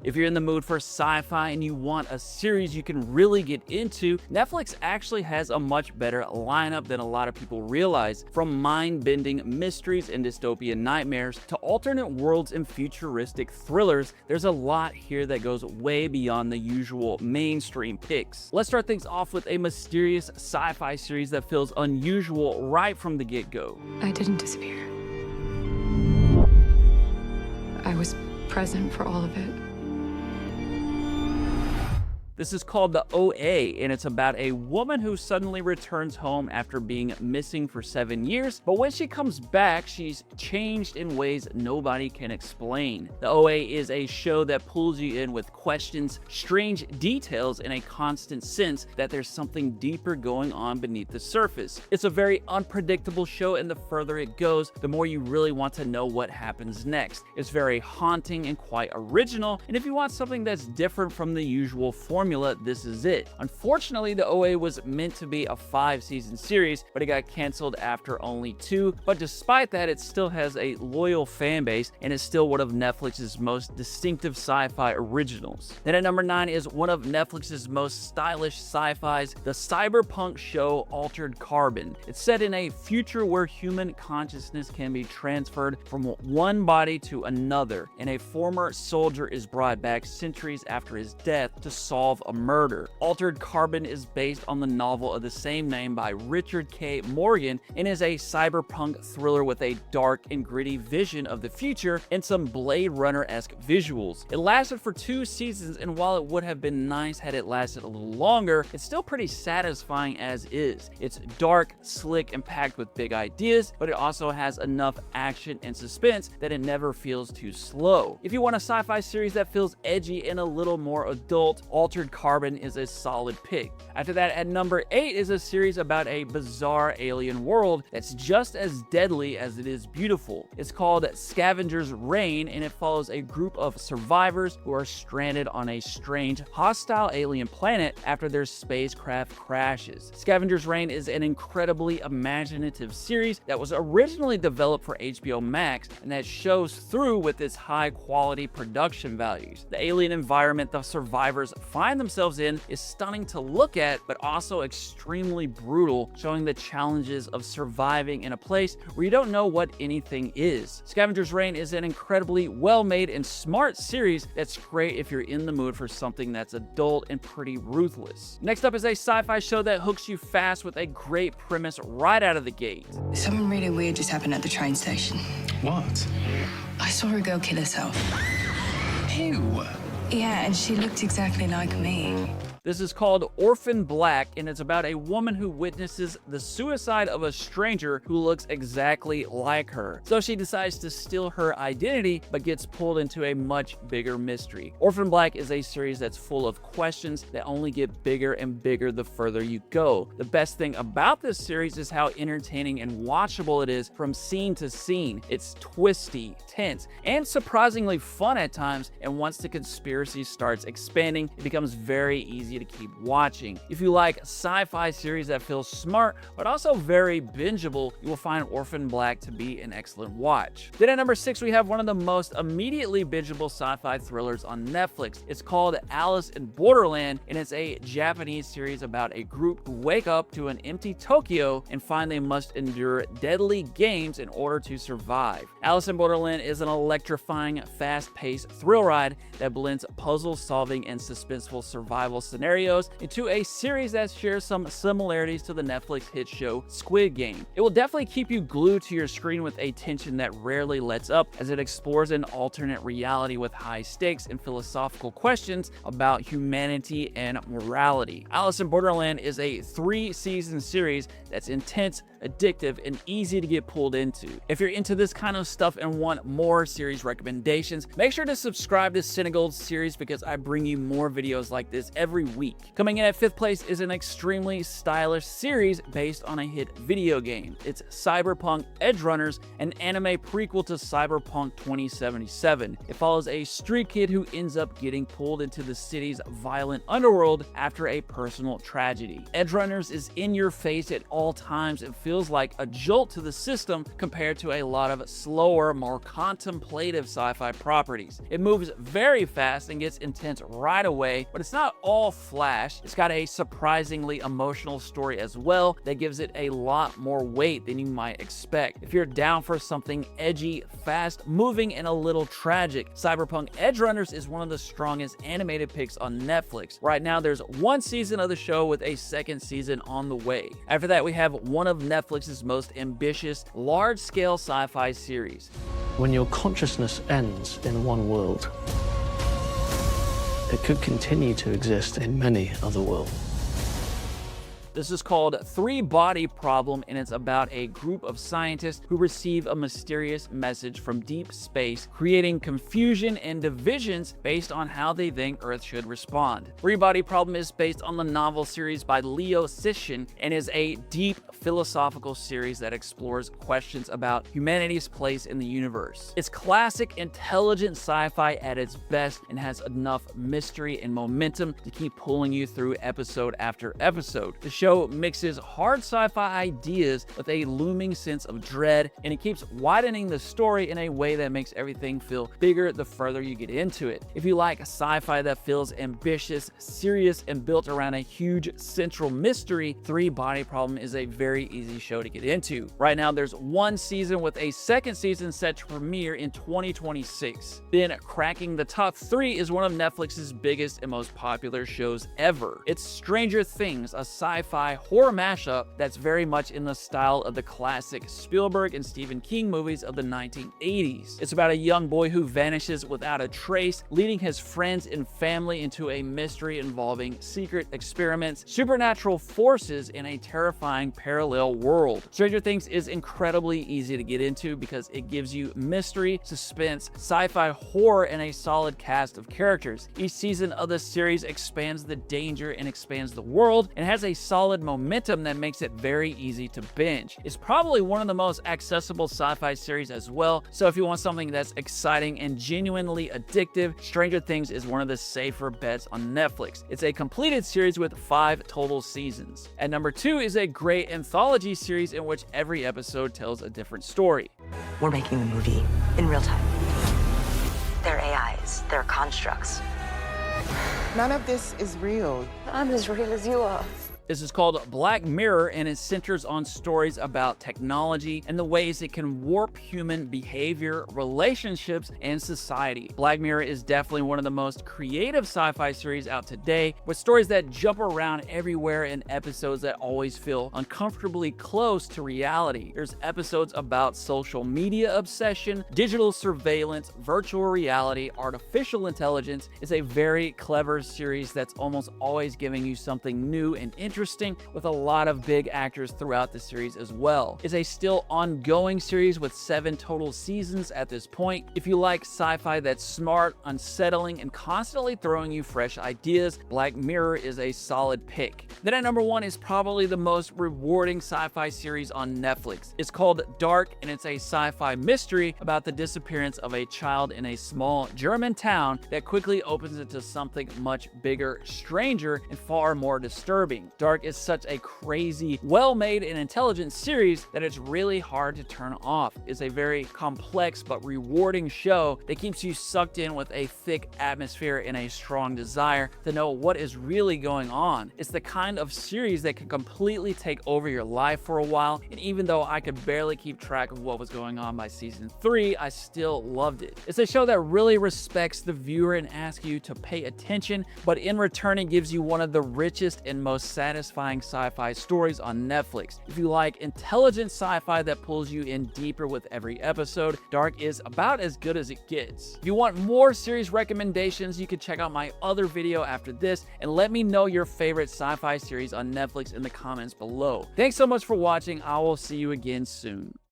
If you're in the mood for sci-fi and you want a series you can really get into, Netflix actually has a much better lineup than a lot of people realize. From mind-bending mysteries and dystopian nightmares to alternate worlds and futuristic thrillers, there's a lot here that goes way beyond the usual mainstream picks. Let's start things off with a mysterious sci-fi series that feels unusual right from the get-go. I didn't disappear. I was present for all of it. This is called The OA, and it's about a woman who suddenly returns home after being missing for 7 years, but when she comes back, she's changed in ways nobody can explain. The OA is a show that pulls you in with questions, strange details, and a constant sense that there's something deeper going on beneath the surface. It's a very unpredictable show, and the further it goes, the more you really want to know what happens next. It's very haunting and quite original, and if you want something that's different from the usual formula, this is it. Unfortunately, the OA was meant to be a 5-season series, but it got canceled after only 2. But despite that, it still has a loyal fan base and is still one of Netflix's most distinctive sci-fi originals. Then at number 9 is one of Netflix's most stylish sci-fis, the cyberpunk show Altered Carbon. It's set in a future where human consciousness can be transferred from one body to another, and a former soldier is brought back centuries after his death to solve a murder. Altered Carbon is based on the novel of the same name by Richard K. Morgan and is a cyberpunk thriller with a dark and gritty vision of the future and some Blade Runner-esque visuals. It lasted for 2 seasons, and while it would have been nice had it lasted a little longer, it's still pretty satisfying as is. It's dark, slick, and packed with big ideas, but it also has enough action and suspense that it never feels too slow. If you want a sci-fi series that feels edgy and a little more adult, Altered Carbon is a solid pick. After that, at number 8 is a series about a bizarre alien world that's just as deadly as it is beautiful. It's called Scavengers Reign, and it follows a group of survivors who are stranded on a strange, hostile alien planet after their spacecraft crashes. Scavengers Reign is an incredibly imaginative series that was originally developed for HBO Max and that shows through with its high-quality production values. The alien environment the survivors find themselves in is stunning to look at, but also extremely brutal, showing the challenges of surviving in a place where you don't know what anything is. Scavengers Reign is an incredibly well-made and smart series that's great if you're in the mood for something that's adult and pretty ruthless. Next up is a sci-fi show that hooks you fast with a great premise right out of the gate. Something really weird just happened at the train station. What? I saw a girl kill herself. Ew. Yeah, and she looked exactly like me. This is called Orphan Black, and it's about a woman who witnesses the suicide of a stranger who looks exactly like her. So she decides to steal her identity, but gets pulled into a much bigger mystery. Orphan Black is a series that's full of questions that only get bigger and bigger the further you go. The best thing about this series is how entertaining and watchable it is from scene to scene. It's twisty, tense, and surprisingly fun at times, and once the conspiracy starts expanding, it becomes very easy to keep watching. If you like sci-fi series that feel smart but also very bingeable, you will find Orphan Black to be an excellent watch. Then at number 6 we have one of the most immediately bingeable sci-fi thrillers on Netflix. It's called Alice in Borderland, and it's a Japanese series about a group who wake up to an empty Tokyo and find they must endure deadly games in order to survive. Alice in Borderland is an electrifying, fast-paced thrill ride that blends puzzle solving and suspenseful survival scenarios into a series that shares some similarities to the Netflix hit show Squid Game. It will definitely keep you glued to your screen with a tension that rarely lets up as it explores an alternate reality with high stakes and philosophical questions about humanity and morality. Alice in Borderland is a 3-season series that's intense, addictive, and easy to get pulled into. If you're into this kind of stuff and want more series recommendations, make sure to subscribe to Senegal's series because I bring you more videos like this every 1 week. Coming in at 5th place is an extremely stylish series based on a hit video game. It's Cyberpunk Edgerunners, an anime prequel to Cyberpunk 2077. It follows a street kid who ends up getting pulled into the city's violent underworld after a personal tragedy. Edgerunners is in your face at all times and feels like a jolt to the system compared to a lot of slower, more contemplative sci-fi properties. It moves very fast and gets intense right away, but it's not all flash. It's got a surprisingly emotional story as well that gives it a lot more weight than you might expect. If you're down for something edgy, fast moving, and a little tragic, Cyberpunk Edgerunners is one of the strongest animated picks on Netflix. Right now there's 1 season of the show with a 2nd season on the way. After that, we have one of Netflix's most ambitious, large-scale sci-fi series. When your consciousness ends in one world, it could continue to exist in many other worlds. This is called Three-Body Problem, and it's about a group of scientists who receive a mysterious message from deep space, creating confusion and divisions based on how they think Earth should respond. Three-Body Problem is based on the novel series by Leo Sishin and is a deep philosophical series that explores questions about humanity's place in the universe. It's classic, intelligent sci-fi at its best and has enough mystery and momentum to keep pulling you through episode after episode. The show mixes hard sci-fi ideas with a looming sense of dread, and it keeps widening the story in a way that makes everything feel bigger the further you get into it. If you like sci-fi that feels ambitious, serious, and built around a huge central mystery, Three-Body Problem is a very easy show to get into. Right now there's 1 season with a 2nd season set to premiere in 2026. Then cracking the top 3 is one of Netflix's biggest and most popular shows ever. It's Stranger Things, a sci-fi horror mashup that's very much in the style of the classic Spielberg and Stephen King movies of the 1980s. It's about a young boy who vanishes without a trace, leading his friends and family into a mystery involving secret experiments, supernatural forces, and a terrifying parallel world. Stranger Things is incredibly easy to get into because it gives you mystery, suspense, sci-fi horror, and a solid cast of characters. Each season of the series expands the danger and expands the world, and has a solid momentum that makes it very easy to binge. It's probably one of the most accessible sci-fi series as well, so if you want something that's exciting and genuinely addictive, Stranger Things is one of the safer bets on Netflix. It's a completed series with 5 total seasons. At number 2 is a great anthology series in which every episode tells a different story. We're making the movie in real time. They're AIs, they're constructs. None of this is real. I'm as real as you are. This is called Black Mirror, and it centers on stories about technology and the ways it can warp human behavior, relationships, and society. Black Mirror is definitely one of the most creative sci-fi series out today, with stories that jump around everywhere and episodes that always feel uncomfortably close to reality. There's episodes about social media obsession, digital surveillance, virtual reality, artificial intelligence. It's a very clever series that's almost always giving you something new and interesting, with a lot of big actors throughout the series as well. It's a still ongoing series with 7 total seasons at this point. If you like sci-fi that's smart, unsettling, and constantly throwing you fresh ideas, Black Mirror is a solid pick. Then at number 1 is probably the most rewarding sci-fi series on Netflix. It's called Dark, and it's a sci-fi mystery about the disappearance of a child in a small German town that quickly opens into something much bigger, stranger, and far more disturbing. Dark is such a crazy, well-made, and intelligent series that it's really hard to turn off. It's a very complex but rewarding show that keeps you sucked in with a thick atmosphere and a strong desire to know what is really going on. It's the kind of series that can completely take over your life for a while, and even though I could barely keep track of what was going on by season 3, I still loved it. It's a show that really respects the viewer and asks you to pay attention, but in return it gives you one of the richest and most satisfying sci-fi stories on Netflix. If you like intelligent sci-fi that pulls you in deeper with every episode, Dark is about as good as it gets. If you want more series recommendations, you can check out my other video after this, and let me know your favorite sci-fi series on Netflix in the comments below. Thanks so much for watching. I will see you again soon.